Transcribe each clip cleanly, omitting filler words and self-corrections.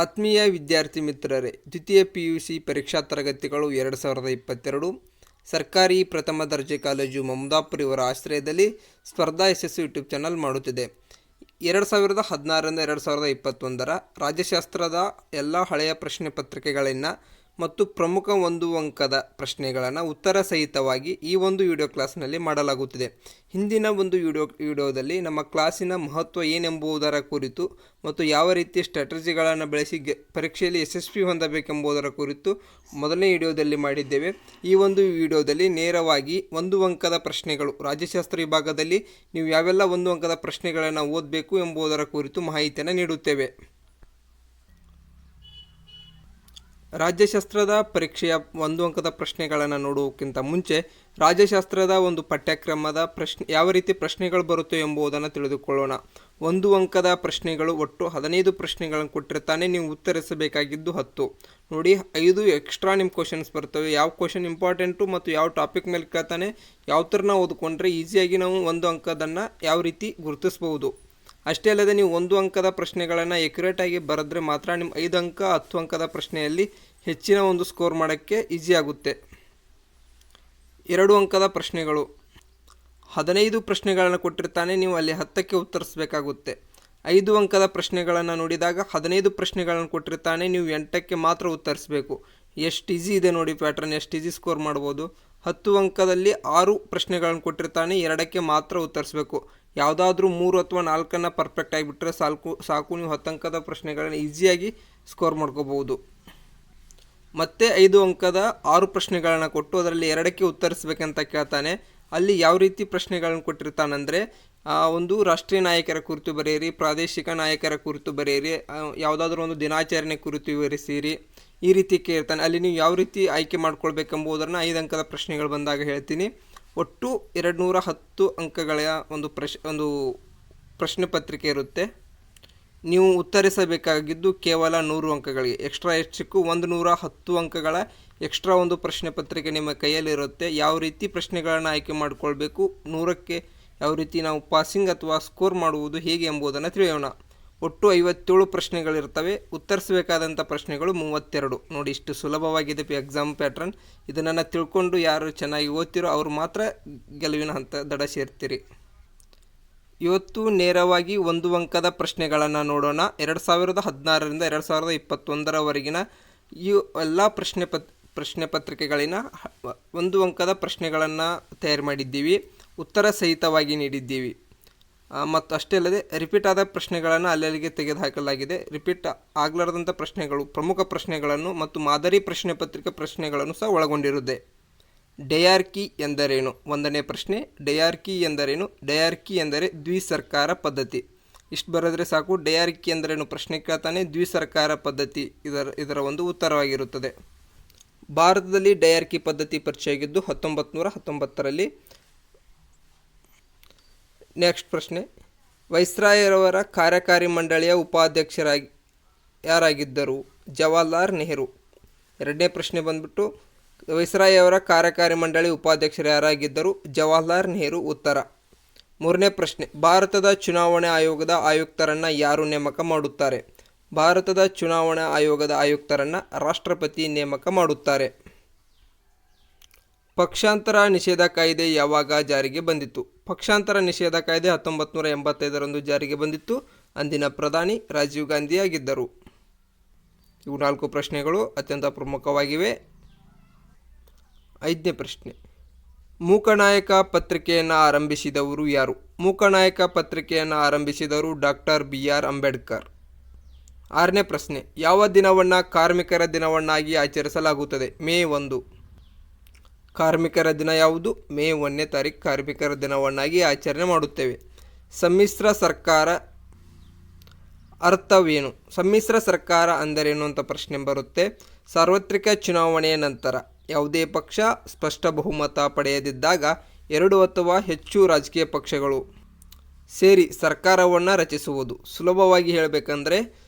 ಆತ್ಮೀಯ ವಿದ್ಯಾರ್ಥಿ ಮಿತ್ರರೇ, ದ್ವಿತೀಯ PUC ಪರೀಕ್ಷಾ ತರಗತಿಗಳು 2022 ಸರ್ಕಾರಿ ಪ್ರಥಮ ದರ್ಜೆ ಕಾಲೇಜು ಮಮದಾಪುರ ಇವರ ಆಶ್ರಯದಲ್ಲಿ ಸ್ಪರ್ಧಾ ಯಶಸ್ಸು ಯೂಟ್ಯೂಬ್ ಚಾನಲ್ ಮಾಡುತ್ತಿದೆ. 2016ರಿಂದ 2021 ರಾಜ್ಯಶಾಸ್ತ್ರದ ಎಲ್ಲ ಹಳೆಯ ಪ್ರಶ್ನೆ ಪತ್ರಿಕೆಗಳನ್ನು ಮತ್ತು ಪ್ರಮುಖ ಒಂದು ಅಂಕದ ಪ್ರಶ್ನೆಗಳನ್ನು ಉತ್ತರ ಸಹಿತವಾಗಿ ಈ ಒಂದು ವಿಡಿಯೋ ಕ್ಲಾಸ್ನಲ್ಲಿ ಮಾಡಲಾಗುತ್ತಿದೆ. ಹಿಂದಿನ ಒಂದು ವಿಡಿಯೋದಲ್ಲಿ ನಮ್ಮ ಕ್ಲಾಸಿನ ಮಹತ್ವ ಏನೆಂಬುದರ ಕುರಿತು ಮತ್ತು ಯಾವ ರೀತಿಯ ಸ್ಟ್ರಾಟಜಿಗಳನ್ನು ಬಳಸಿ ಪರೀಕ್ಷೆಯಲ್ಲಿ ಯಶಸ್ವಿ ಹೊಂದಬೇಕೆಂಬುದರ ಕುರಿತು ಮೊದಲನೇ ವಿಡಿಯೋದಲ್ಲಿ ಮಾಡಿದ್ದೇವೆ. ಈ ಒಂದು ವಿಡಿಯೋದಲ್ಲಿ ನೇರವಾಗಿ ಒಂದು ಅಂಕದ ಪ್ರಶ್ನೆಗಳು, ರಾಜ್ಯಶಾಸ್ತ್ರ ವಿಭಾಗದಲ್ಲಿ ನೀವು ಯಾವೆಲ್ಲ ಒಂದು ಅಂಕದ ಪ್ರಶ್ನೆಗಳನ್ನು ಓದಬೇಕು ಎಂಬುದರ ಕುರಿತು ಮಾಹಿತಿಯನ್ನು ನೀಡುತ್ತೇವೆ. ರಾಜ್ಯಶಾಸ್ತ್ರದ ಪರೀಕ್ಷೆಯ ಒಂದು ಅಂಕದ ಪ್ರಶ್ನೆಗಳನ್ನು ನೋಡುವುದಕ್ಕಿಂತ ಮುಂಚೆ ರಾಜ್ಯಶಾಸ್ತ್ರದ ಒಂದು ಪಠ್ಯಕ್ರಮದ ಯಾವ ರೀತಿ ಪ್ರಶ್ನೆಗಳು ಬರುತ್ತೆ ಎಂಬುದನ್ನು ತಿಳಿದುಕೊಳ್ಳೋಣ. ಒಂದು ಅಂಕದ ಪ್ರಶ್ನೆಗಳು ಒಟ್ಟು 15 ಪ್ರಶ್ನೆಗಳನ್ನು ಕೊಟ್ಟಿರ್ತಾನೆ. ನೀವು ಉತ್ತರಿಸಬೇಕಾಗಿದ್ದು 10. ನೋಡಿ, 5 ಎಕ್ಸ್ಟ್ರಾ ನಿಮ್ಮ ಕ್ವಶನ್ಸ್ ಬರ್ತವೆ. ಯಾವ ಕ್ವಶನ್ ಇಂಪಾರ್ಟೆಂಟು ಮತ್ತು ಯಾವ ಟಾಪಿಕ್ ಮೇಲೆ ಕೇಳ್ತಾನೆ, ಯಾವ ಥರ ನಾವು ಓದ್ಕೊಂಡ್ರೆ ಈಸಿಯಾಗಿ ನಾವು ಒಂದು ಅಂಕದನ್ನು ಯಾವ ರೀತಿ ಗುರುತಿಸ್ಬೋದು. ಅಷ್ಟೇ ಅಲ್ಲದೆ ನೀವು ಒಂದು ಅಂಕದ ಪ್ರಶ್ನೆಗಳನ್ನು ಎಕ್ಯುರೇಟಾಗಿ ಬರೆದ್ರೆ ಮಾತ್ರ ನಿಮ್ಮ 5 ಅಂಕ 10 ಅಂಕದ ಪ್ರಶ್ನೆಯಲ್ಲಿ ಹೆಚ್ಚಿನ ಒಂದು ಸ್ಕೋರ್ ಮಾಡೋಕ್ಕೆ ಈಸಿ ಆಗುತ್ತೆ. 2 ಅಂಕದ ಪ್ರಶ್ನೆಗಳು 15 ಪ್ರಶ್ನೆಗಳನ್ನು ಕೊಟ್ಟಿರ್ತಾನೆ. ನೀವು ಅಲ್ಲಿ 10ಕ್ಕೆ ಉತ್ತರಿಸಬೇಕಾಗುತ್ತೆ. 5 ಅಂಕದ ಪ್ರಶ್ನೆಗಳನ್ನು ನೋಡಿದಾಗ 15 ಪ್ರಶ್ನೆಗಳನ್ನು ಕೊಟ್ಟಿರ್ತಾನೆ. ನೀವು 8ಕ್ಕೆ ಮಾತ್ರ ಉತ್ತರಿಸಬೇಕು. ಎಷ್ಟು ಈಸಿ ಇದೆ ನೋಡಿ ಪ್ಯಾಟ್ರನ್, ಎಷ್ಟು ಈಸಿ ಸ್ಕೋರ್ ಮಾಡ್ಬೋದು. 10 ಅಂಕದಲ್ಲಿ 6 ಪ್ರಶ್ನೆಗಳನ್ನು ಕೊಟ್ಟಿರ್ತಾನೆ. 2ಕ್ಕೆ ಮಾತ್ರ ಉತ್ತರಿಸಬೇಕು. ಯಾವುದಾದ್ರೂ 3 ಅಥವಾ 4 ಪರ್ಫೆಕ್ಟ್ ಆಗಿಬಿಟ್ರೆ ಸಾಕು, ನೀವು 10 ಅಂಕದ ಪ್ರಶ್ನೆಗಳನ್ನು ಈಸಿಯಾಗಿ ಸ್ಕೋರ್ ಮಾಡ್ಕೋಬಹುದು. ಮತ್ತೆ 5 ಅಂಕದ 6 ಪ್ರಶ್ನೆಗಳನ್ನು ಕೊಟ್ಟು ಅದರಲ್ಲಿ 2ಕ್ಕೆ ಉತ್ತರಿಸಬೇಕಂತ ಕೇಳ್ತಾನೆ. ಅಲ್ಲಿ ಯಾವ ರೀತಿ ಪ್ರಶ್ನೆಗಳನ್ನು ಕೊಟ್ಟಿರ್ತಾನಂದರೆ, ಒಂದು ರಾಷ್ಟ್ರೀಯ ನಾಯಕರ ಕುರಿತು ಬರೆಯಿರಿ, ಪ್ರಾದೇಶಿಕ ನಾಯಕರ ಕುರಿತು ಬರೆಯಿರಿ, ಯಾವುದಾದ್ರೂ ಒಂದು ದಿನಾಚರಣೆ ಕುರಿತು ವಿವರಿಸಿರಿ, ಈ ರೀತಿ ಕೇಳ್ತಾನೆ. ಅಲ್ಲಿ ನೀವು ಯಾವ ರೀತಿ ಆಯ್ಕೆ ಮಾಡ್ಕೊಳ್ಬೇಕೆಂಬುದನ್ನು 5 ಅಂಕದ ಪ್ರಶ್ನೆಗಳು ಬಂದಾಗ ಹೇಳ್ತೀನಿ. ಒಟ್ಟು 210 ಅಂಕಗಳ ಒಂದು ಪ್ರಶ್ನೆ ಪತ್ರಿಕೆ ಇರುತ್ತೆ. ನೀವು ಉತ್ತರಿಸಬೇಕಾಗಿದ್ದು ಕೇವಲ 100 ಅಂಕಗಳಿಗೆ. ಎಕ್ಸ್ಟ್ರಾ ಹೆಚ್ಚಿಕ್ಕೂ 110 ಅಂಕಗಳ ಎಕ್ಸ್ಟ್ರಾ ಒಂದು ಪ್ರಶ್ನೆ ಪತ್ರಿಕೆ ನಿಮ್ಮ ಕೈಯಲ್ಲಿರುತ್ತೆ. ಯಾವ ರೀತಿ ಪ್ರಶ್ನೆಗಳನ್ನು ಆಯ್ಕೆ ಮಾಡಿಕೊಳ್ಬೇಕು, 100ಕ್ಕೆ ಯಾವ ರೀತಿ ನಾವು ಪಾಸಿಂಗ್ ಅಥವಾ ಸ್ಕೋರ್ ಮಾಡುವುದು ಹೇಗೆ ಎಂಬುದನ್ನು ತಿಳಿಯೋಣ. ಒಟ್ಟು 57 ಪ್ರಶ್ನೆಗಳಿರ್ತವೆ. ಉತ್ತರಿಸಬೇಕಾದಂಥ ಪ್ರಶ್ನೆಗಳು 32. ನೋಡಿ, ಇಷ್ಟು ಸುಲಭವಾಗಿದೆ ಎಕ್ಸಾಮ್ ಪ್ಯಾಟ್ರನ್. ಇದನ್ನು ತಿಳ್ಕೊಂಡು ಯಾರು ಚೆನ್ನಾಗಿ ಓದ್ತಿರೋ ಅವರು ಮಾತ್ರ ಗೆಲುವಿನ ಹಂತ ದಡ ಸೇರ್ತೀರಿ. ಇವತ್ತು ನೇರವಾಗಿ ಒಂದು ಅಂಕದ ಪ್ರಶ್ನೆಗಳನ್ನು ನೋಡೋಣ. 2016ರಿಂದ 2021 ಈ ಎಲ್ಲ ಪ್ರಶ್ನೆ ಪತ್ರಿಕೆಗಳಿನ ಒಂದು ಅಂಕದ ಪ್ರಶ್ನೆಗಳನ್ನು ತಯಾರು ಮಾಡಿದ್ದೀವಿ. ಉತ್ತರ ಸಹಿತವಾಗಿ ನೀಡಿದ್ದೀವಿ. ಮತ್ತು ಅಷ್ಟೇ ಅಲ್ಲದೆ ರಿಪೀಟ್ ಆದ ಪ್ರಶ್ನೆಗಳನ್ನು ಅಲ್ಲಲ್ಲಿಗೆ ತೆಗೆದುಹಾಕಲಾಗಿದೆ. ರಿಪೀಟ್ ಆಗಲಾರದಂಥ ಪ್ರಶ್ನೆಗಳು, ಪ್ರಮುಖ ಪ್ರಶ್ನೆಗಳನ್ನು ಮತ್ತು ಮಾದರಿ ಪ್ರಶ್ನೆ ಪತ್ರಿಕೆ ಪ್ರಶ್ನೆಗಳನ್ನು ಸಹ ಒಳಗೊಂಡಿರುತ್ತೆ. ಡಯಾರ್ಕಿ ಎಂದರೇನು? 1ನೇ ಪ್ರಶ್ನೆ, ಡಯಾರ್ಕಿ ಎಂದರೇನು? ಡಯಾರ್ಕಿ ಎಂದರೆ ದ್ವಿಸರ್ಕಾರ ಪದ್ಧತಿ. ಇಷ್ಟು ಬರೆದ್ರೆ ಸಾಕು. ಡಯಾರ್ಕಿ ಎಂದರೇನು ಪ್ರಶ್ನೆ ಕೇಳ್ತಾನೆ. ದ್ವಿಸರ್ಕಾರ ಪದ್ಧತಿ ಇದರ ಒಂದು ಉತ್ತರವಾಗಿರುತ್ತದೆ. ಭಾರತದಲ್ಲಿ ಡಯಾರ್ಕಿ ಪದ್ಧತಿ ಪರಿಚಯವಾಗಿದ್ದು 1919ರಲ್ಲಿ. ನೆಕ್ಸ್ಟ್ ಪ್ರಶ್ನೆ, ವೈಸ್ರಾಯರವರ ಕಾರ್ಯಕಾರಿ ಮಂಡಳಿಯ ಉಪಾಧ್ಯಕ್ಷರಾಗಿ ಯಾರಾಗಿದ್ದರು? ಜವಾಹರ್ಲಾಲ್ ನೆಹರು. 2ನೇ ಪ್ರಶ್ನೆ ಬಂದ್ಬಿಟ್ಟು ವೈಸ್ರಾಯವರ ಕಾರ್ಯಕಾರಿ ಮಂಡಳಿ ಉಪಾಧ್ಯಕ್ಷರು ಯಾರಾಗಿದ್ದರು? ಜವಾಹರ್ಲಾಲ್ ನೆಹರು. ಉತ್ತರ. 3ನೇ ಪ್ರಶ್ನೆ, ಭಾರತದ ಚುನಾವಣಾ ಆಯೋಗದ ಆಯುಕ್ತರನ್ನು ಯಾರು ನೇಮಕ ಮಾಡುತ್ತಾರೆ? ಭಾರತದ ಚುನಾವಣಾ ಆಯೋಗದ ಆಯುಕ್ತರನ್ನು ರಾಷ್ಟ್ರಪತಿ ನೇಮಕ ಮಾಡುತ್ತಾರೆ. ಪಕ್ಷಾಂತರ ನಿಷೇಧ ಕಾಯ್ದೆ ಯಾವಾಗ ಜಾರಿಗೆ ಬಂದಿತು? ಪಕ್ಷಾಂತರ ನಿಷೇಧ ಕಾಯ್ದೆ 1985ರಂದು ಜಾರಿಗೆ ಬಂದಿತ್ತು. ಅಂದಿನ ಪ್ರಧಾನಿ ರಾಜೀವ್ ಗಾಂಧಿ ಆಗಿದ್ದರು. ಇವು 4 ಪ್ರಶ್ನೆಗಳು ಅತ್ಯಂತ ಪ್ರಮುಖವಾಗಿವೆ. 5ನೇ ಪ್ರಶ್ನೆ, ಮೂಕನಾಯಕ ಪತ್ರಿಕೆಯನ್ನು ಆರಂಭಿಸಿದವರು ಯಾರು? ಮೂಕನಾಯಕ ಪತ್ರಿಕೆಯನ್ನು ಆರಂಭಿಸಿದವರು ಡಾಕ್ಟರ್ BR ಅಂಬೇಡ್ಕರ್. 6ನೇ ಪ್ರಶ್ನೆ, ಯಾವ ದಿನವನ್ನು ಕಾರ್ಮಿಕರ ದಿನವನ್ನಾಗಿ ಆಚರಿಸಲಾಗುತ್ತದೆ? ಮೇ 1. ಕಾರ್ಮಿಕರ ದಿನ ಯಾವುದು? ಮೇ 1ನೇ ತಾರೀಕು ಕಾರ್ಮಿಕರ ದಿನವನ್ನಾಗಿ ಆಚರಣೆ ಮಾಡುತ್ತೇವೆ. ಸಮ್ಮಿಶ್ರ ಸರ್ಕಾರ ಅರ್ಥವೇನು? ಸಮ್ಮಿಶ್ರ ಸರ್ಕಾರ ಅಂದರೇನು ಅಂತ ಪ್ರಶ್ನೆ ಬರುತ್ತೆ. ಸಾರ್ವತ್ರಿಕ ಚುನಾವಣೆಯ ನಂತರ ಯಾವುದೇ ಪಕ್ಷ ಸ್ಪಷ್ಟ ಬಹುಮತ ಪಡೆಯದಿದ್ದಾಗ 2 ಅಥವಾ ಹೆಚ್ಚು ರಾಜಕೀಯ ಪಕ್ಷಗಳು ಸೇರಿ ಸರ್ಕಾರವನ್ನು ರಚಿಸುವುದು. ಸುಲಭವಾಗಿ ಹೇಳಬೇಕಂದ್ರೆ,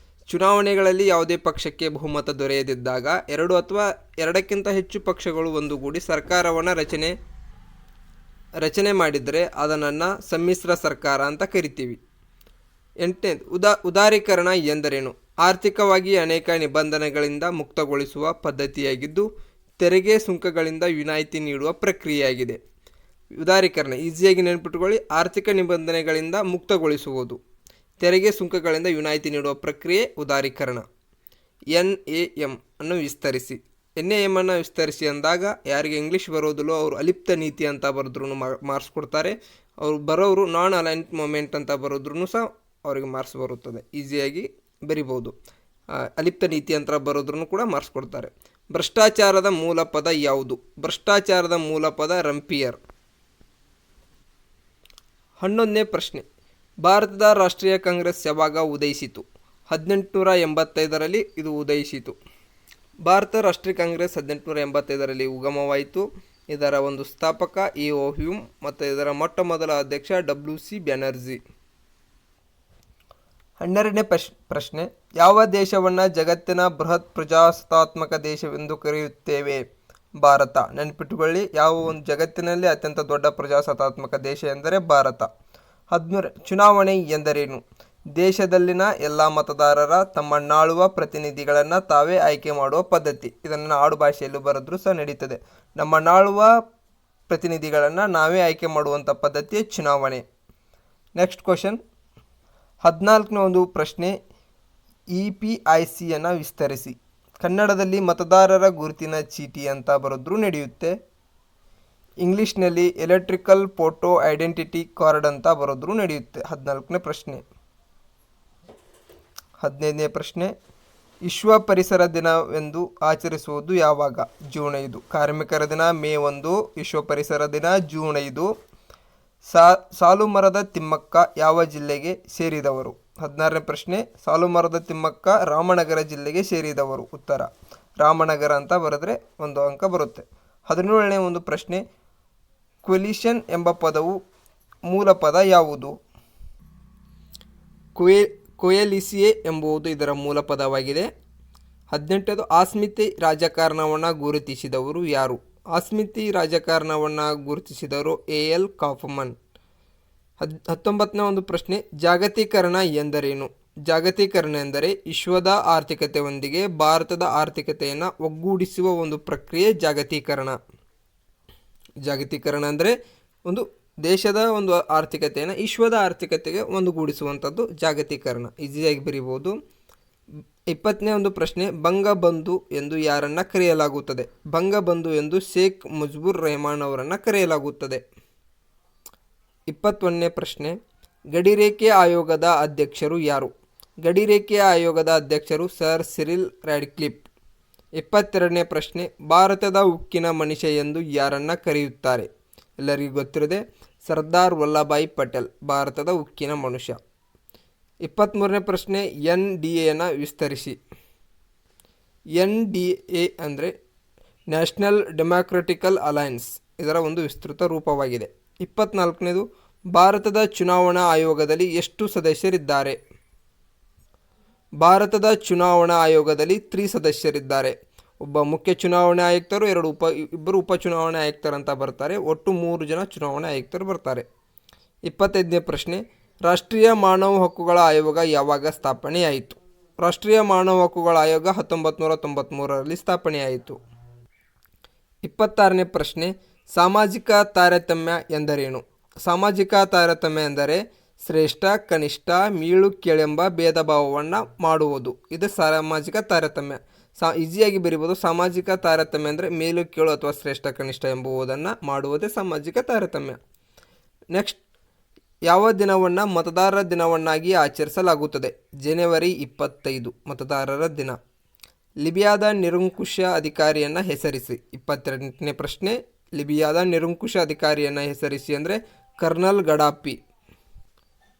ಚುನಾವಣೆಗಳಲ್ಲಿ ಯಾವುದೇ ಪಕ್ಷಕ್ಕೆ ಬಹುಮತ ದೊರೆಯದಿದ್ದಾಗ 2 ಅಥವಾ 2ಕ್ಕಿಂತ ಹೆಚ್ಚು ಪಕ್ಷಗಳು ಒಂದುಗೂಡಿ ಸರ್ಕಾರವನ್ನು ರಚನೆ ಮಾಡಿದರೆ ಅದನ್ನು ಸಮ್ಮಿಶ್ರ ಸರ್ಕಾರ ಅಂತ ಕರಿತೀವಿ. 8ನೇ, ಉದಾರೀಕರಣ ಎಂದರೇನು? ಆರ್ಥಿಕವಾಗಿ ಅನೇಕ ನಿಬಂಧನೆಗಳಿಂದ ಮುಕ್ತಗೊಳಿಸುವ ಪದ್ಧತಿಯಾಗಿದ್ದು ತೆರಿಗೆ ಸುಂಕಗಳಿಂದ ವಿನಾಯಿತಿ ನೀಡುವ ಪ್ರಕ್ರಿಯೆಯಾಗಿದೆ. ಉದಾರೀಕರಣ ಈಸಿಯಾಗಿ ನೆನಪಿಟ್ಟುಕೊಳ್ಳಿ. ಆರ್ಥಿಕ ನಿಬಂಧನೆಗಳಿಂದ ಮುಕ್ತಗೊಳಿಸುವುದು, ತೆರಿಗೆ ಸುಂಕಗಳಿಂದ ವಿನಾಯಿತಿ ನೀಡುವ ಪ್ರಕ್ರಿಯೆ ಉದಾರೀಕರಣ. NAM ಅನ್ನು ವಿಸ್ತರಿಸಿ. NAM ಅನ್ನು ವಿಸ್ತರಿಸಿ ಅಂದಾಗ ಯಾರಿಗೆ ಇಂಗ್ಲೀಷ್ ಬರೋದಿಲ್ಲೋ ಅವರು ಅಲಿಪ್ತ ನೀತಿ ಅಂತ ಬರೆದ್ರೂ ಮಾರ್ಕ್ಸ್ ಕೊಡ್ತಾರೆ. ಅವರು ಬರೋರು ನಾನ್ ಅಲೈನ್ಡ್ ಮೂಮೆಂಟ್ ಅಂತ ಬರೋದ್ರೂ ಸಹ ಅವರಿಗೆ ಮಾರ್ಕ್ಸ್ ಬರುತ್ತದೆ. ಈಸಿಯಾಗಿ ಬರಿಬೋದು. ಅಲಿಪ್ತ ನೀತಿ ಅಂತ ಬರೋದ್ರೂ ಕೂಡ ಮಾರ್ಕ್ಸ್ ಕೊಡ್ತಾರೆ. ಭ್ರಷ್ಟಾಚಾರದ ಮೂಲ ಪದ ಯಾವುದು? ಭ್ರಷ್ಟಾಚಾರದ ಮೂಲ ಪದ ರಂಪಿಯರ್. 11ನೇ ಪ್ರಶ್ನೆ, ಭಾರತದ ರಾಷ್ಟ್ರೀಯ ಕಾಂಗ್ರೆಸ್ ಯಾವಾಗ ಉದಯಿಸಿತು? 1885ರಲ್ಲಿ ಇದು ಉದಯಿಸಿತು. ಭಾರತ ರಾಷ್ಟ್ರೀಯ ಕಾಂಗ್ರೆಸ್ 1885ರಲ್ಲಿ ಉಗಮವಾಯಿತು. ಇದರ ಒಂದು ಸ್ಥಾಪಕ E.O. ಹ್ಯೂಮ್ ಮತ್ತು ಇದರ ಮೊಟ್ಟ ಮೊದಲ ಅಧ್ಯಕ್ಷ WC ಬ್ಯಾನರ್ಜಿ. 12ನೇ ಪ್ರಶ್ನೆ, ಯಾವ ದೇಶವನ್ನು ಜಗತ್ತಿನ ಬೃಹತ್ ಪ್ರಜಾಸತ್ತಾತ್ಮಕ ದೇಶವೆಂದು ಕರೆಯುತ್ತೇವೆ? ಭಾರತ. ನೆನಪಿಟ್ಟುಕೊಳ್ಳಿ, ಯಾವ ಒಂದು ಜಗತ್ತಿನಲ್ಲಿ ಅತ್ಯಂತ ದೊಡ್ಡ ಪ್ರಜಾಸತ್ತಾತ್ಮಕ ದೇಶ ಎಂದರೆ ಭಾರತ. 13 ಚುನಾವಣೆ ಎಂದರೇನು? ದೇಶದಲ್ಲಿನ ಎಲ್ಲ ಮತದಾರರ ತಮ್ಮನ್ನಾಳುವ ಪ್ರತಿನಿಧಿಗಳನ್ನು ತಾವೇ ಆಯ್ಕೆ ಮಾಡುವ ಪದ್ಧತಿ. ಇದನ್ನು ಆಡು ಭಾಷೆಯಲ್ಲೂ ಬರೆದ್ರೂ ಸಹ ನಡೀತದೆ. ನಮ್ಮನ್ನಾಳುವ ಪ್ರತಿನಿಧಿಗಳನ್ನು ನಾವೇ ಆಯ್ಕೆ ಮಾಡುವಂಥ ಪದ್ಧತಿಯೇ ಚುನಾವಣೆ. ನೆಕ್ಸ್ಟ್ ಕ್ವಶನ್, 14ನೇ ಒಂದು ಪ್ರಶ್ನೆ, EPICಯನ್ನು ವಿಸ್ತರಿಸಿ. ಕನ್ನಡದಲ್ಲಿ ಮತದಾರರ ಗುರುತಿನ ಚೀಟಿ ಅಂತ ಬರೆದ್ರೂ ನಡೆಯುತ್ತೆ. ಇಂಗ್ಲೀಷ್ನಲ್ಲಿ ಎಲೆಕ್ಟ್ರಿಕಲ್ ಫೋಟೋ ಐಡೆಂಟಿಟಿ ಕಾರ್ಡ್ ಅಂತ ಬರೆದ್ರೂ ನಡೆಯುತ್ತೆ. 14ನೇ ಪ್ರಶ್ನೆ. 15ನೇ ಪ್ರಶ್ನೆ, ವಿಶ್ವ ಪರಿಸರ ದಿನವೆಂದು ಆಚರಿಸುವುದು ಯಾವಾಗ? ಜೂನ್ 5. ಕಾರ್ಮಿಕರ ದಿನ ಮೇ 1, ವಿಶ್ವ ಪರಿಸರ ದಿನ ಜೂನ್ 5. ಸಾಲುಮರದ ತಿಮ್ಮಕ್ಕ ಯಾವ ಜಿಲ್ಲೆಗೆ ಸೇರಿದವರು? 16ನೇ ಪ್ರಶ್ನೆ, ಸಾಲುಮರದ ತಿಮ್ಮಕ್ಕ ರಾಮನಗರ ಜಿಲ್ಲೆಗೆ ಸೇರಿದವರು. ಉತ್ತರ ರಾಮನಗರ ಅಂತ ಬರೆದ್ರೆ 1 ಅಂಕ ಬರುತ್ತೆ. 17ನೇ ಒಂದು ಪ್ರಶ್ನೆ, ಕೊಲಿಷನ್ ಎಂಬ ಪದವು ಮೂಲ ಪದ ಯಾವುದು? ಕೊಯಲಿಸಿಯೆ ಎಂಬುದು ಇದರ ಮೂಲ ಪದವಾಗಿದೆ. 18ನೇದು, ಆಸ್ಮಿತಿ ರಾಜಕಾರಣವನ್ನು ಗುರುತಿಸಿದವರು ಯಾರು? ಆಸ್ಮಿತಿ ರಾಜಕಾರಣವನ್ನು ಗುರುತಿಸಿದವರು A.L. ಕಾಫ್ಮನ್. 19ನೇ ಒಂದು ಪ್ರಶ್ನೆ, ಜಾಗತೀಕರಣ ಎಂದರೇನು? ಜಾಗತೀಕರಣ ಎಂದರೆ ವಿಶ್ವದ ಆರ್ಥಿಕತೆಯೊಂದಿಗೆ ಭಾರತದ ಆರ್ಥಿಕತೆಯನ್ನು ಒಗ್ಗೂಡಿಸುವ ಒಂದು ಪ್ರಕ್ರಿಯೆ ಜಾಗತೀಕರಣ. ಜಾಗತೀಕರಣ ಅಂದರೆ ಒಂದು ದೇಶದ ಒಂದು ಆರ್ಥಿಕತೆಯನ್ನು ವಿಶ್ವದ ಆರ್ಥಿಕತೆಗೆ ಒಂದುಗೂಡಿಸುವಂಥದ್ದು ಜಾಗತೀಕರಣ. ಈಸಿಯಾಗಿ ಬರೀಬೋದು. 20ನೇ ಒಂದು ಪ್ರಶ್ನೆ, ಬಂಗಬಂಧು ಎಂದು ಯಾರನ್ನು ಕರೆಯಲಾಗುತ್ತದೆ? ಬಂಗಬಂಧು ಎಂದು ಶೇಖ್ ಮುಜಿಬುರ್ ರೆಹಮಾನ್ ಅವರನ್ನು ಕರೆಯಲಾಗುತ್ತದೆ. 21ನೇ ಪ್ರಶ್ನೆ, ಗಡಿರೇಖೆ ಆಯೋಗದ ಅಧ್ಯಕ್ಷರು ಯಾರು? ಗಡಿರೇಖೆ ಆಯೋಗದ ಅಧ್ಯಕ್ಷರು ಸರ್ ಸಿರಿಲ್ ರ್ಯಾಡ್ಕ್ಲಿಫ್. 22ನೇ ಪ್ರಶ್ನೆ, ಭಾರತದ ಉಕ್ಕಿನ ಮನುಷ್ಯ ಎಂದು ಯಾರನ್ನು ಕರೆಯುತ್ತಾರೆ? ಎಲ್ಲರಿಗೂ ಗೊತ್ತಿರದೆ ಸರ್ದಾರ್ ವಲ್ಲಭಾಯ್ ಪಟೇಲ್ ಭಾರತದ ಉಕ್ಕಿನ ಮನುಷ್ಯ. 23ನೇ ಪ್ರಶ್ನೆ, NDAಯನ್ನು ವಿಸ್ತರಿಸಿ. NDA ಅಂದರೆ ನ್ಯಾಷನಲ್ ಡೆಮಾಕ್ರೆಟಿಕಲ್ ಅಲಯನ್ಸ್, ಇದರ ಒಂದು ವಿಸ್ತೃತ ರೂಪವಾಗಿದೆ. 24ನೇದು, ಭಾರತದ ಚುನಾವಣಾ ಆಯೋಗದಲ್ಲಿ ಎಷ್ಟು ಸದಸ್ಯರಿದ್ದಾರೆ? ಭಾರತದ ಚುನಾವಣಾ ಆಯೋಗದಲ್ಲಿ 3 ಸದಸ್ಯರಿದ್ದಾರೆ. ಒಬ್ಬ ಮುಖ್ಯ ಚುನಾವಣಾ ಆಯುಕ್ತರು, ಇಬ್ಬರು ಉಪಚುನಾವಣಾ ಆಯುಕ್ತರಂತ ಬರ್ತಾರೆ. ಒಟ್ಟು 3 ಜನ ಚುನಾವಣಾ ಆಯುಕ್ತರು ಬರ್ತಾರೆ. 25ನೇ ಪ್ರಶ್ನೆ, ರಾಷ್ಟ್ರೀಯ ಮಾನವ ಹಕ್ಕುಗಳ ಆಯೋಗ ಯಾವಾಗ ಸ್ಥಾಪನೆಯಾಯಿತು? ರಾಷ್ಟ್ರೀಯ ಮಾನವ ಹಕ್ಕುಗಳ ಆಯೋಗ 1993ರಲ್ಲಿ ಸ್ಥಾಪನೆಯಾಯಿತು. 26ನೇ ಪ್ರಶ್ನೆ, ಸಾಮಾಜಿಕ ತಾರತಮ್ಯ ಎಂದರೇನು? ಸಾಮಾಜಿಕ ತಾರತಮ್ಯ ಎಂದರೆ ಶ್ರೇಷ್ಠ, ಕನಿಷ್ಠ, ಮೀಳು, ಕೀಳೆಂಬ ಭೇದ ಭಾವವನ್ನು ಮಾಡುವುದು. ಇದು ಸಾಮಾಜಿಕ ತಾರತಮ್ಯ. ಈಸಿಯಾಗಿ ಬರೀಬೋದು. ಸಾಮಾಜಿಕ ತಾರತಮ್ಯ ಅಂದರೆ ಮೇಲು, ಕೀಳು ಅಥವಾ ಶ್ರೇಷ್ಠ, ಕನಿಷ್ಠ ಎಂಬುದನ್ನು ಮಾಡುವುದೇ ಸಾಮಾಜಿಕ ತಾರತಮ್ಯ. ನೆಕ್ಸ್ಟ್, ಯಾವ ದಿನವನ್ನು ಮತದಾರರ ದಿನವನ್ನಾಗಿ ಆಚರಿಸಲಾಗುತ್ತದೆ? ಜನವರಿ 25 ಮತದಾರರ ದಿನ. ಲಿಬಿಯಾದ ನಿರಂಕುಶ ಅಧಿಕಾರಿಯನ್ನು ಹೆಸರಿಸಿ. 22ನೇ ಪ್ರಶ್ನೆ, ಲಿಬಿಯಾದ ನಿರಂಕುಶ ಅಧಿಕಾರಿಯನ್ನು ಹೆಸರಿಸಿ ಅಂದರೆ ಕರ್ನಲ್ ಗಡಾಫಿ.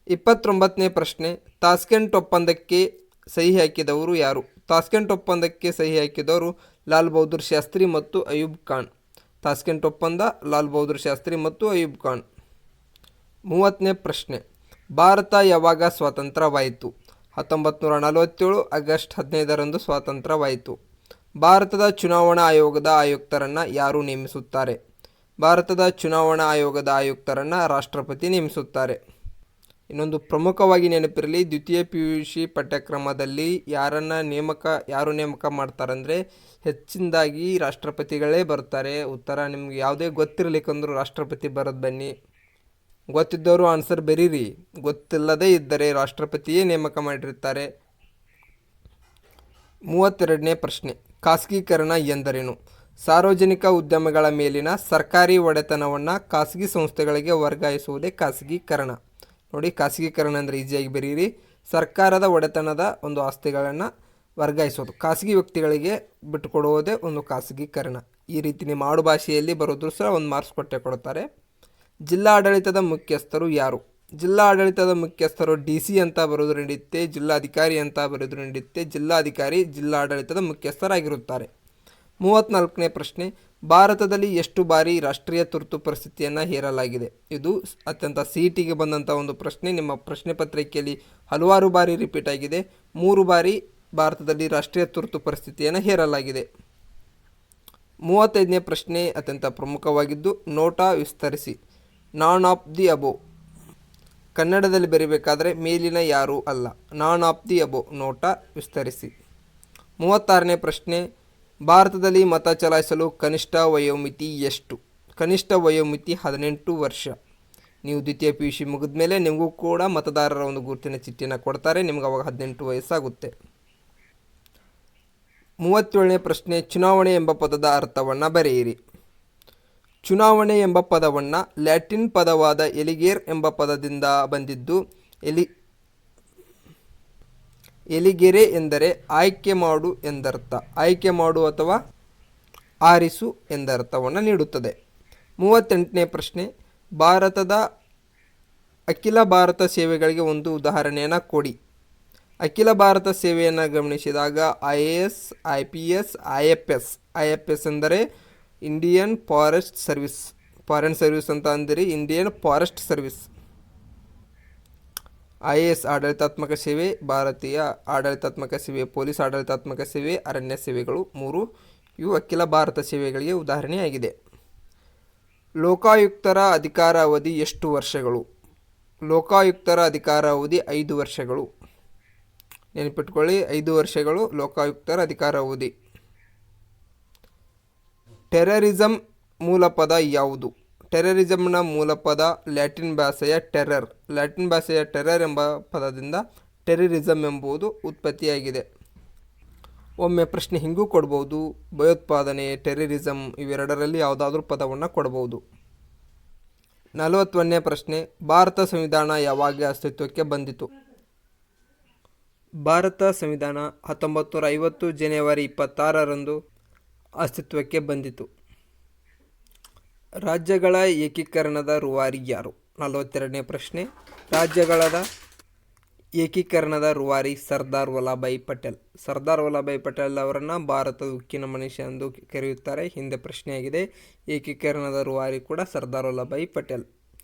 29ನೇ ಪ್ರಶ್ನೆ, ತಾಸ್ಕೆಂಟ್ ಒಪ್ಪಂದಕ್ಕೆ ಸಹಿ ಹಾಕಿದವರು ಯಾರು? ತಾಸ್ಕೆಂಟ್ ಒಪ್ಪಂದಕ್ಕೆ ಸಹಿ ಹಾಕಿದವರು ಲಾಲ್ ಬಹದ್ದೂರ್ ಶಾಸ್ತ್ರಿ ಮತ್ತು ಅಯೂಬ್ ಖಾನ್. ತಾಸ್ಕೆಂಟ್ ಒಪ್ಪಂದ ಲಾಲ್ ಬಹದ್ದೂರ್ ಶಾಸ್ತ್ರಿ ಮತ್ತು ಅಯೂಬ್ ಖಾನ್. 30ನೇ ಪ್ರಶ್ನೆ, ಭಾರತ ಯಾವಾಗ ಸ್ವಾತಂತ್ರ್ಯವಾಯಿತು? 1947 ಆಗಸ್ಟ್ 15ರಂದು ಸ್ವಾತಂತ್ರ್ಯವಾಯಿತು. ಭಾರತದ ಚುನಾವಣಾ ಆಯೋಗದ ಆಯುಕ್ತರನ್ನು ಯಾರು ನೇಮಿಸುತ್ತಾರೆ? ಭಾರತದ ಚುನಾವಣಾ ಆಯೋಗದ ಆಯುಕ್ತರನ್ನು ರಾಷ್ಟ್ರಪತಿ ನೇಮಿಸುತ್ತಾರೆ. ಇನ್ನೊಂದು ಪ್ರಮುಖವಾಗಿ ನೆನಪಿರಲಿ, ದ್ವಿತೀಯ PUC ಪಠ್ಯಕ್ರಮದಲ್ಲಿ ಯಾರು ನೇಮಕ ಮಾಡ್ತಾರಂದರೆ ಹೆಚ್ಚಿನದಾಗಿ ರಾಷ್ಟ್ರಪತಿಗಳೇ ಬರ್ತಾರೆ. ಉತ್ತರ ನಿಮ್ಗೆ ಯಾವುದೇ ಗೊತ್ತಿರಲಿಕ್ಕಂದ್ರೂ ರಾಷ್ಟ್ರಪತಿ ಬರೋದು ಬನ್ನಿ. ಗೊತ್ತಿದ್ದವರು ಆನ್ಸರ್ ಬರೀರಿ, ಗೊತ್ತಿಲ್ಲದೇ ಇದ್ದರೆ ರಾಷ್ಟ್ರಪತಿಯೇ ನೇಮಕ ಮಾಡಿರ್ತಾರೆ. 32ನೇ ಪ್ರಶ್ನೆ, ಖಾಸಗೀಕರಣ ಎಂದರೇನು? ಸಾರ್ವಜನಿಕ ಉದ್ಯಮಗಳ ಮೇಲಿನ ಸರ್ಕಾರಿ ಒಡೆತನವನ್ನು ಖಾಸಗಿ ಸಂಸ್ಥೆಗಳಿಗೆ ವರ್ಗಾಯಿಸುವುದೇ ಖಾಸಗೀಕರಣ. ನೋಡಿ, ಖಾಸಗೀಕರಣ ಅಂದರೆ ಈಸಿಯಾಗಿ ಬರೀರಿ, ಸರ್ಕಾರದ ಒಡೆತನದ ಒಂದು ಆಸ್ತಿಗಳನ್ನು ವರ್ಗಾಯಿಸೋದು, ಖಾಸಗಿ ವ್ಯಕ್ತಿಗಳಿಗೆ ಬಿಟ್ಟುಕೊಡುವುದೇ ಒಂದು ಖಾಸಗೀಕರಣ. ಈ ರೀತಿ ನಿಮ್ಮ ಆಡು ಭಾಷೆಯಲ್ಲಿ ಬರೋದ್ರು ಸಹ ಒಂದು ಮಾರ್ಕ್ಸ್ ಕೊಟ್ಟೆ ಕೊಡ್ತಾರೆ. ಜಿಲ್ಲಾಡಳಿತದ ಮುಖ್ಯಸ್ಥರು ಯಾರು? ಜಿಲ್ಲಾಡಳಿತದ ಮುಖ್ಯಸ್ಥರು DC ಅಂತ ಬರೋದು ನಡೆಯುತ್ತೆ, ಜಿಲ್ಲಾಧಿಕಾರಿ ಅಂತ ಬರೋದು ನಡೆಯುತ್ತೆ. ಜಿಲ್ಲಾಧಿಕಾರಿ ಜಿಲ್ಲಾಡಳಿತದ ಮುಖ್ಯಸ್ಥರಾಗಿರುತ್ತಾರೆ. 34ನೇ ಪ್ರಶ್ನೆ, ಭಾರತದಲ್ಲಿ ಎಷ್ಟು ಬಾರಿ ರಾಷ್ಟ್ರೀಯ ತುರ್ತು ಪರಿಸ್ಥಿತಿಯನ್ನು ಹೇರಲಾಗಿದೆ? ಇದು ಅತ್ಯಂತ CETಗೆ ಬಂದಂಥ ಒಂದು ಪ್ರಶ್ನೆ. ನಿಮ್ಮ ಪ್ರಶ್ನೆ ಪತ್ರಿಕೆಯಲ್ಲಿ ಹಲವಾರು ಬಾರಿ ರಿಪೀಟ್ ಆಗಿದೆ. 3 ಬಾರಿ ಭಾರತದಲ್ಲಿ ರಾಷ್ಟ್ರೀಯ ತುರ್ತು ಪರಿಸ್ಥಿತಿಯನ್ನು ಹೇರಲಾಗಿದೆ. 35ನೇ ಪ್ರಶ್ನೆ ಅತ್ಯಂತ ಪ್ರಮುಖವಾಗಿದ್ದು, ನೋಟಾ ವಿಸ್ತರಿಸಿ. ನಾನ್ ಆಫ್ ದಿ ಅಬೋ ಕನ್ನಡದಲ್ಲಿ ಬರೀಬೇಕಾದ್ರೆ ಮೇಲಿನ ಯಾರೂ ಅಲ್ಲ. ನಾನ್ ಆಫ್ ದಿ ಅಬೋ, ನೋಟಾ ವಿಸ್ತರಿಸಿ. 36ನೇ ಪ್ರಶ್ನೆ, ಭಾರತದಲ್ಲಿ ಮತ ಚಲಾಯಿಸಲು ಕನಿಷ್ಠ ವಯೋಮಿತಿ ಎಷ್ಟು? ಕನಿಷ್ಠ ವಯೋಮಿತಿ 18 ವರ್ಷ. ನೀವು ದ್ವಿತೀಯ PUC ಮುಗಿದ ಮೇಲೆ ನಿಮಗೂ ಕೂಡ ಮತದಾರರ ಒಂದು ಗುರುತಿನ ಚೀಟಿಯನ್ನು ಕೊಡ್ತಾರೆ, ನಿಮ್ಗೆ ಅವಾಗ 18 ವಯಸ್ಸಾಗುತ್ತೆ. 37ನೇ ಪ್ರಶ್ನೆ, ಚುನಾವಣೆ ಎಂಬ ಪದದ ಅರ್ಥವನ್ನು ಬರೆಯಿರಿ. ಚುನಾವಣೆ ಎಂಬ ಪದವನ್ನು ಲ್ಯಾಟಿನ್ ಪದವಾದ ಎಲಿಗೇರ್ ಎಂಬ ಪದದಿಂದ ಬಂದಿದ್ದು. ಎಲಿಗೆರೆ ಎಂದರೆ ಆಯ್ಕೆ ಮಾಡು ಎಂದರ್ಥ. ಆಯ್ಕೆ ಮಾಡು ಅಥವಾ ಆರಿಸು ಎಂದರ್ಥವನ್ನು ನೀಡುತ್ತದೆ. 38ನೇ ಪ್ರಶ್ನೆ, ಭಾರತದ ಅಖಿಲ ಭಾರತ ಸೇವೆಗಳಿಗೆ ಒಂದು ಉದಾಹರಣೆಯನ್ನು ಕೊಡಿ. ಅಖಿಲ ಭಾರತ ಸೇವೆಯನ್ನು ಗಮನಿಸಿದಾಗ IAS, IPS, IFS ಎಂದರೆ Indian forest service. Foreign service ಅಂತ ಅಂದರೆ ಇಂಡಿಯನ್ ಫಾರೆಸ್ಟ್ ಸರ್ವಿಸ್. IAS ಆಡಳಿತಾತ್ಮಕ ಸೇವೆ, ಭಾರತೀಯ ಆಡಳಿತಾತ್ಮಕ ಸೇವೆ, ಪೊಲೀಸ್ ಆಡಳಿತಾತ್ಮಕ ಸೇವೆ, ಅರಣ್ಯ ಸೇವೆಗಳು 3 ಇವು ಅಖಿಲ ಭಾರತ ಸೇವೆಗಳಿಗೆ ಉದಾಹರಣೆಯಾಗಿದೆ. ಲೋಕಾಯುಕ್ತರ ಅಧಿಕಾರಾವಧಿ ಎಷ್ಟು ವರ್ಷಗಳು? ಲೋಕಾಯುಕ್ತರ ಅಧಿಕಾರಾವಧಿ 5 ವರ್ಷಗಳು. ನೆನಪಿಟ್ಕೊಳ್ಳಿ, 5 ವರ್ಷಗಳು ಲೋಕಾಯುಕ್ತರ ಅಧಿಕಾರಾವಧಿ. ಟೆರರಿಸಂ ಮೂಲಪದ ಯಾವುದು? ಟೆರರಿಸಂನ ಮೂಲಪದ ಲ್ಯಾಟಿನ್ ಭಾಷೆಯ ಟೆರರ್. ಲ್ಯಾಟಿನ್ ಭಾಷೆಯ ಟೆರರ್ ಎಂಬ ಪದದಿಂದ ಟೆರರಿಸಂ ಎಂಬುದು ಉತ್ಪತ್ತಿಯಾಗಿದೆ. ಒಮ್ಮೆ ಪ್ರಶ್ನೆ ಹಿಂಗೂ ಕೊಡ್ಬೋದು, ಭಯೋತ್ಪಾದನೆ, ಟೆರರಿಸಂ ಇವೆರಡರಲ್ಲಿ ಯಾವುದಾದ್ರೂ ಪದವನ್ನು ಕೊಡ್ಬೋದು. 40ನೇ ಪ್ರಶ್ನೆ, ಭಾರತ ಸಂವಿಧಾನ ಯಾವಾಗ ಅಸ್ತಿತ್ವಕ್ಕೆ ಬಂದಿತು? ಭಾರತ ಸಂವಿಧಾನ 1950 ಜನವರಿ 26ರಂದು ಅಸ್ತಿತ್ವಕ್ಕೆ ಬಂದಿತು. ರಾಜ್ಯಗಳ ಏಕೀಕರಣದ ರೂವಾರಿ ಯಾರು? 42ನೇ ಪ್ರಶ್ನೆ, ರಾಜ್ಯಗಳ ಏಕೀಕರಣದ ರೂವಾರಿ ಸರ್ದಾರ್ ವಲ್ಲಭಾಯಿ ಪಟೇಲ್. ಸರ್ದಾರ್ ವಲ್ಲಭಾಯಿ ಪಟೇಲ್ ಅವರನ್ನು ಭಾರತದ ಉಕ್ಕಿನ ಮನುಷ್ಯ ಎಂದು ಕರೆಯುತ್ತಾರೆ. ಹಿಂದೆ ಪ್ರಶ್ನೆಯಾಗಿದೆ. ಏಕೀಕರಣದ ರೂವಾರಿ ಕೂಡ ಸರ್ದಾರ್ ವಲ್ಲಭಾಯಿ ಪಟೇಲ್.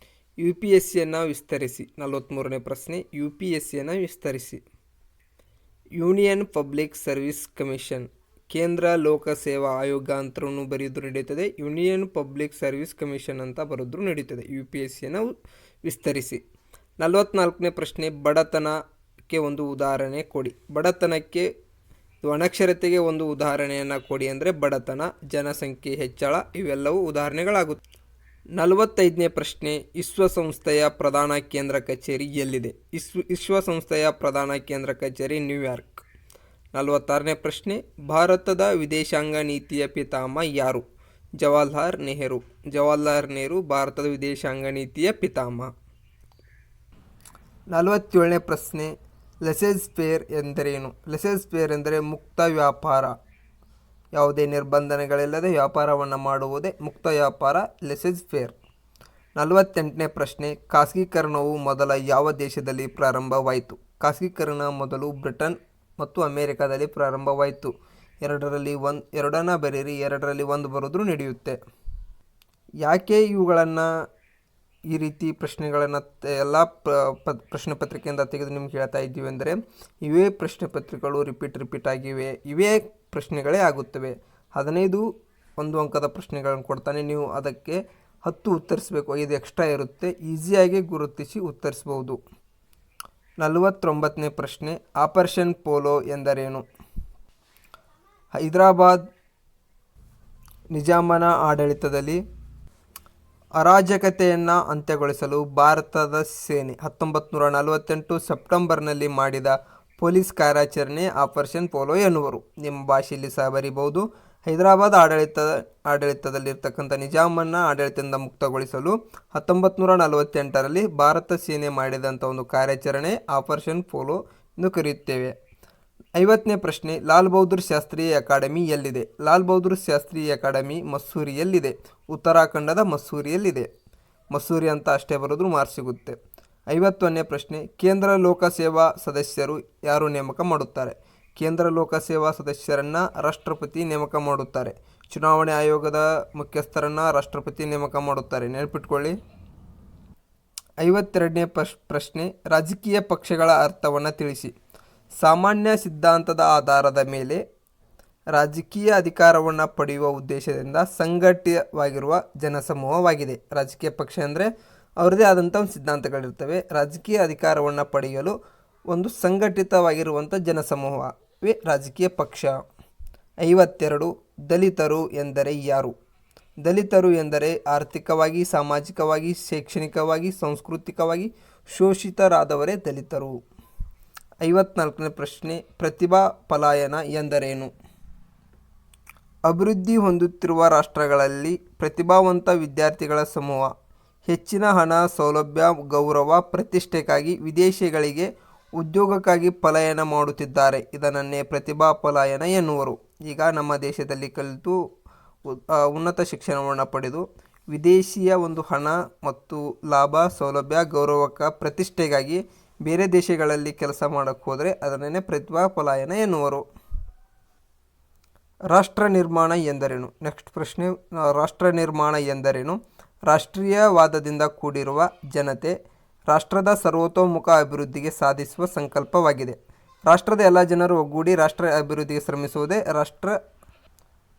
UPSCಯನ್ನು ವಿಸ್ತರಿಸಿ. 43ನೇ ಪ್ರಶ್ನೆ, UPSCಯನ್ನು ವಿಸ್ತರಿಸಿ. ಯೂನಿಯನ್ ಪಬ್ಲಿಕ್ ಸರ್ವಿಸ್ ಕಮಿಷನ್, ಕೇಂದ್ರ ಲೋಕಸೇವಾ ಆಯೋಗ ಅಂತಲೂ ಬರೆಯೋದು ನಡೀತದೆ. ಯೂನಿಯನ್ ಪಬ್ಲಿಕ್ ಸರ್ವಿಸ್ ಕಮಿಷನ್ ಅಂತ ಬರೆದ್ರು ನಡೀತದೆ. UPSCಯನ್ನು ವಿಸ್ತರಿಸಿ. 44ನೇ ಪ್ರಶ್ನೆ, ಬಡತನಕ್ಕೆ ಒಂದು ಉದಾಹರಣೆ ಕೊಡಿ. ಬಡತನಕ್ಕೆ ಅನಕ್ಷರತೆಗೆ ಒಂದು ಉದಾಹರಣೆಯನ್ನು ಕೊಡಿ ಅಂದರೆ ಬಡತನ, ಜನಸಂಖ್ಯೆ ಹೆಚ್ಚಳ ಇವೆಲ್ಲವೂ ಉದಾಹರಣೆಗಳಾಗುತ್ತೆ. 45ನೇ ಪ್ರಶ್ನೆ, ವಿಶ್ವಸಂಸ್ಥೆಯ ಪ್ರಧಾನ ಕೇಂದ್ರ ಕಚೇರಿ ಎಲ್ಲಿದೆ? ವಿಶ್ವಸಂಸ್ಥೆಯ ಪ್ರಧಾನ ಕೇಂದ್ರ ಕಚೇರಿ ನ್ಯೂಯಾರ್ಕ್. 46ನೇ ಪ್ರಶ್ನೆ, ಭಾರತದ ವಿದೇಶಾಂಗ ನೀತಿಯ ಪಿತಾಮಹ ಯಾರು? ಜವಾಹರ್ಲಾಲ್ ನೆಹರು. ಜವಾಹರ್ಲಾಲ್ ನೆಹರು ಭಾರತದ ವಿದೇಶಾಂಗ ನೀತಿಯ ಪಿತಾಮಹ. 47ನೇ ಪ್ರಶ್ನೆ, ಲೆಸೆಸ್ ಫೇರ್ ಎಂದರೇನು? ಲೆಸೆಸ್ ಫೇರ್ ಎಂದರೆ ಮುಕ್ತ ವ್ಯಾಪಾರ. ಯಾವುದೇ ನಿರ್ಬಂಧಗಳಿಲ್ಲದೆ ವ್ಯಾಪಾರವನ್ನು ಮಾಡುವುದೇ ಮುಕ್ತ ವ್ಯಾಪಾರ, ಲೆಸೆಸ್ ಫೇರ್. 48ನೇ ಪ್ರಶ್ನೆ, ಖಾಸಗೀಕರಣವು ಮೊದಲ ಯಾವ ದೇಶದಲ್ಲಿ ಪ್ರಾರಂಭವಾಯಿತು? ಖಾಸಗೀಕರಣ ಮೊದಲು ಬ್ರಿಟನ್ ಮತ್ತು ಅಮೇರಿಕಾದಲ್ಲಿ ಪ್ರಾರಂಭವಾಯಿತು. ಎರಡನ್ನ ಬರೀರಿ, 2ರಲ್ಲಿ 1 ಬರೋದ್ರೂ ನಡೆಯುತ್ತೆ. ಯಾಕೆ ಇವುಗಳನ್ನು ಈ ರೀತಿ ಪ್ರಶ್ನೆಗಳನ್ನು ಎಲ್ಲ ಪ್ರಶ್ನೆ ಪತ್ರಿಕೆಯಿಂದ ತೆಗೆದು ನಿಮ್ಗೆ ಹೇಳ್ತಾ ಇದ್ದೀವಿ ಅಂದರೆ, ಇವೇ ಪ್ರಶ್ನೆ ಪತ್ರಿಕೆಗಳು ರಿಪೀಟ್ ಆಗಿವೆ, ಇವೇ ಪ್ರಶ್ನೆಗಳೇ ಆಗುತ್ತವೆ. 15 1 ಅಂಕದ ಪ್ರಶ್ನೆಗಳನ್ನು ಕೊಡ್ತಾನೆ, ನೀವು ಅದಕ್ಕೆ 10 ಉತ್ತರಿಸಬೇಕು. 5 ಎಕ್ಸ್ಟ್ರಾ ಇರುತ್ತೆ, ಈಸಿಯಾಗಿ ಗುರುತಿಸಿ ಉತ್ತರಿಸ್ಬೋದು. 49ನೇ ಪ್ರಶ್ನೆ, ಆಪರೇಷನ್ ಪೋಲೋ ಎಂದರೇನು? ಹೈದರಾಬಾದ್ ನಿಜಾಮನ ಆಡಳಿತದಲ್ಲಿ ಅರಾಜಕತೆಯನ್ನು ಅಂತ್ಯಗೊಳಿಸಲು ಭಾರತದ ಸೇನೆ 1948 ಸೆಪ್ಟೆಂಬರ್ನಲ್ಲಿ ಮಾಡಿದ ಪೊಲೀಸ್ ಕಾರ್ಯಾಚರಣೆ ಆಪರೇಷನ್ ಪೋಲೋ ಎನ್ನುವರು. ನಿಮ್ಮ ಭಾಷೆಯಲ್ಲಿ ಸಹ ಬರೀಬಹುದು. ಹೈದರಾಬಾದ್ ಆಡಳಿತದಲ್ಲಿರ್ತಕ್ಕಂಥ ನಿಜಾಮನ ಆಡಳಿತದಿಂದ ಮುಕ್ತಗೊಳಿಸಲು 1948ರಲ್ಲಿ ಭಾರತ ಸೇನೆ ಮಾಡಿದಂಥ ಒಂದು ಕಾರ್ಯಾಚರಣೆ ಆಪರೇಷನ್ ಪೋಲೋ ಎಂದು ಕರೆಯುತ್ತೇವೆ. 50ನೇ ಪ್ರಶ್ನೆ, ಲಾಲ್ ಬಹದ್ದೂರ್ ಶಾಸ್ತ್ರೀಯ ಅಕಾಡೆಮಿ ಎಲ್ಲಿದೆ? ಲಾಲ್ ಬಹದ್ದೂರ್ ಶಾಸ್ತ್ರೀಯ ಅಕಾಡೆಮಿ ಮಸೂರಿಯಲ್ಲಿದೆ. ಉತ್ತರಾಖಂಡದ ಮಸೂರಿಯಲ್ಲಿದೆ. ಮಸೂರಿ ಅಂತ ಅಷ್ಟೇ ಬರೆದ್ರೂ ಮಾರ್ಕ್ಸ್ ಸಿಗುತ್ತೆ. 51ನೇ ಪ್ರಶ್ನೆ, ಕೇಂದ್ರ ಲೋಕಸೇವಾ ಸದಸ್ಯರು ಯಾರು ನೇಮಕ ಮಾಡುತ್ತಾರೆ? ಕೇಂದ್ರ ಲೋಕಸೇವಾ ಸದಸ್ಯರನ್ನು ರಾಷ್ಟ್ರಪತಿ ನೇಮಕ ಮಾಡುತ್ತಾರೆ. ಚುನಾವಣೆ ಆಯೋಗದ ಮುಖ್ಯಸ್ಥರನ್ನು ರಾಷ್ಟ್ರಪತಿ ನೇಮಕ ಮಾಡುತ್ತಾರೆ, ನೆನಪಿಟ್ಕೊಳ್ಳಿ. 52ನೇ ಪ್ರಶ್ನೆ, ರಾಜಕೀಯ ಪಕ್ಷಗಳ ಅರ್ಥವನ್ನು ತಿಳಿಸಿ. ಸಾಮಾನ್ಯ ಸಿದ್ಧಾಂತದ ಆಧಾರದ ಮೇಲೆ ರಾಜಕೀಯ ಅಧಿಕಾರವನ್ನು ಪಡೆಯುವ ಉದ್ದೇಶದಿಂದ ಸಂಘಟಿತವಾಗಿರುವ ಜನಸಮೂಹವಾಗಿದೆ. ರಾಜಕೀಯ ಪಕ್ಷ ಅಂದರೆ ಅವ್ರದ್ದೇ ಆದಂಥ ಒಂದು ಸಿದ್ಧಾಂತಗಳಿರ್ತವೆ. ರಾಜಕೀಯ ಅಧಿಕಾರವನ್ನು ಪಡೆಯಲು ಒಂದು ಸಂಘಟಿತವಾಗಿರುವಂಥ ಜನಸಮೂಹವೇ ರಾಜಕೀಯ ಪಕ್ಷ. 52, ದಲಿತರು ಎಂದರೆ ಯಾರು? ದಲಿತರು ಎಂದರೆ ಆರ್ಥಿಕವಾಗಿ, ಸಾಮಾಜಿಕವಾಗಿ, ಶೈಕ್ಷಣಿಕವಾಗಿ, ಸಾಂಸ್ಕೃತಿಕವಾಗಿ ಶೋಷಿತರಾದವರೇ ದಲಿತರು. 54ನೇ ಪ್ರಶ್ನೆ, ಪ್ರತಿಭಾ ಪಲಾಯನ ಎಂದರೇನು? ಅಭಿವೃದ್ಧಿ ಹೊಂದುತ್ತಿರುವ ರಾಷ್ಟ್ರಗಳಲ್ಲಿ ಪ್ರತಿಭಾವಂತ ವಿದ್ಯಾರ್ಥಿಗಳ ಸಮೂಹ ಹೆಚ್ಚಿನ ಹಣ, ಸೌಲಭ್ಯ, ಗೌರವ, ಪ್ರತಿಷ್ಠೆಗಾಗಿ ವಿದೇಶಗಳಿಗೆ ಉದ್ಯೋಗಕ್ಕಾಗಿ ಪಲಾಯನ ಮಾಡುತ್ತಿದ್ದಾರೆ. ಇದನ್ನೇ ಪ್ರತಿಭಾ ಪಲಾಯನ ಎನ್ನುವರು. ಈಗ ನಮ್ಮ ದೇಶದಲ್ಲಿ ಕಲಿತು ಉನ್ನತ ಶಿಕ್ಷಣವನ್ನು ಪಡೆದು ವಿದೇಶಿಯ ಒಂದು ಹಣ ಮತ್ತು ಲಾಭ, ಸೌಲಭ್ಯ, ಗೌರವಕ್ಕೆ, ಪ್ರತಿಷ್ಠೆಗಾಗಿ ಬೇರೆ ದೇಶಗಳಲ್ಲಿ ಕೆಲಸ ಮಾಡೋಕ್ಕೆ ಹೋದರೆ ಅದನ್ನೇ ಪ್ರತಿಭಾ ಪಲಾಯನ ಎನ್ನುವರು. ರಾಷ್ಟ್ರ ನಿರ್ಮಾಣ ಎಂದರೇನು? ನೆಕ್ಸ್ಟ್ ಪ್ರಶ್ನೆ, ರಾಷ್ಟ್ರ ನಿರ್ಮಾಣ ಎಂದರೇನು? ರಾಷ್ಟ್ರೀಯವಾದದಿಂದ ಕೂಡಿರುವ ಜನತೆ ರಾಷ್ಟ್ರದ ಸರ್ವತೋಮುಖ ಅಭಿವೃದ್ಧಿಗೆ ಸಾಧಿಸುವ ಸಂಕಲ್ಪವಾಗಿದೆ. ರಾಷ್ಟ್ರದ ಎಲ್ಲ ಜನರು ಒಗ್ಗೂಡಿ ರಾಷ್ಟ್ರ ಅಭಿವೃದ್ಧಿಗೆ ಶ್ರಮಿಸುವುದೇ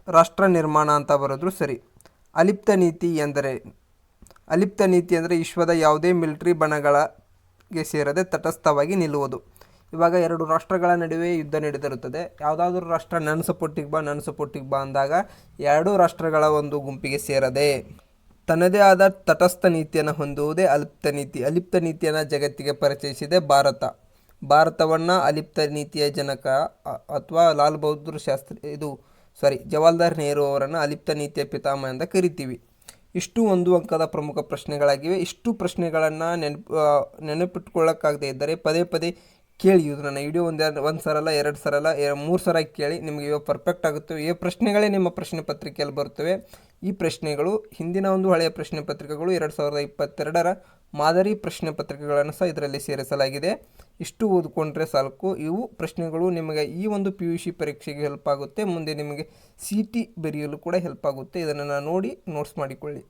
ರಾಷ್ಟ್ರ ನಿರ್ಮಾಣ ಅಂತ ಬರೆದ್ರು ಸರಿ. ಅಲಿಪ್ತ ನೀತಿ ಎಂದರೆ? ಅಲಿಪ್ತ ನೀತಿ ಅಂದರೆ ವಿಶ್ವದ ಯಾವುದೇ ಮಿಲಿಟರಿ ಬಣಗಳಿಗೆ ಸೇರದೆ ತಟಸ್ಥವಾಗಿ ನಿಲ್ಲುವುದು. ಇವಾಗ ಎರಡು ರಾಷ್ಟ್ರಗಳ ನಡುವೆ ಯುದ್ಧ ನಡೆದಿರುತ್ತದೆ. ಯಾವುದಾದ್ರೂ ರಾಷ್ಟ್ರ ನನ್ನ ಸಪೋರ್ಟಿಗೆ ಬಾ ಅಂದಾಗ ಎರಡೂ ರಾಷ್ಟ್ರಗಳ ಒಂದು ಗುಂಪಿಗೆ ಸೇರದೆ ತನ್ನದೇ ಆದ ತಟಸ್ಥ ನೀತಿಯನ್ನು ಹೊಂದುವುದೇ ಅಲಿಪ್ತ ನೀತಿ. ಅಲಿಪ್ತ ನೀತಿಯನ್ನು ಜಗತ್ತಿಗೆ ಪರಿಚಯಿಸಿದೆ ಭಾರತವನ್ನು ಅಲಿಪ್ತ ನೀತಿಯ ಜನಕ ಅಥವಾ ಲಾಲ್ ಬಹದ್ದೂರ್ ಜವಾಹರ್ಲಾಲ್ ನೆಹರು ಅವರನ್ನು ಅಲಿಪ್ತ ನೀತಿಯ ಪಿತಾಮಹ ಅಂತ ಕರಿತೀವಿ. ಇಷ್ಟು ಒಂದು ಅಂಕದ ಪ್ರಮುಖ ಪ್ರಶ್ನೆಗಳಾಗಿವೆ. ಇಷ್ಟು ಪ್ರಶ್ನೆಗಳನ್ನು ನೆನಪಿಟ್ಕೊಳ್ಳೋಕ್ಕಾಗದೇ ಇದ್ದರೆ ಪದೇ ಪದೇ ಕೇಳಿ. ಇದು ನನ್ನ ವಿಡಿಯೋ ಒಂದು ಸಲ ಅಲ್ಲ, 2 ಸಲ ಅಲ್ಲ, 3 ಸಲ ಕೇಳಿ. ನಿಮಗೆ ಇವಾಗ ಪರ್ಫೆಕ್ಟ್ ಆಗುತ್ತವೆ. ಈ ಪ್ರಶ್ನೆಗಳೇ ನಿಮ್ಮ ಪ್ರಶ್ನೆ ಪತ್ರಿಕೆಯಲ್ಲಿ ಬರ್ತವೆ. ಈ ಪ್ರಶ್ನೆಗಳು ಹಿಂದಿನ ಒಂದು ಹಳೆಯ ಪ್ರಶ್ನೆ ಪತ್ರಿಕೆಗಳು 2022ರ ಮಾದರಿ ಪ್ರಶ್ನೆ ಪತ್ರಿಕೆಗಳನ್ನು ಸಹ ಇದರಲ್ಲಿ ಸೇರಿಸಲಾಗಿದೆ. ಇಷ್ಟು ಓದಿಕೊಂಡ್ರೆ ಸಾಕು. ಇವು ಪ್ರಶ್ನೆಗಳು ನಿಮಗೆ ಈ ಒಂದು PUC ಪರೀಕ್ಷೆಗೆ ಹೆಲ್ಪ್ ಆಗುತ್ತೆ. ಮುಂದೆ ನಿಮಗೆ CT ಬರೆಯಲು ಕೂಡ ಹೆಲ್ಪ್ ಆಗುತ್ತೆ. ಇದನ್ನು ನೋಡಿ ನೋಟ್ಸ್ ಮಾಡಿಕೊಳ್ಳಿ.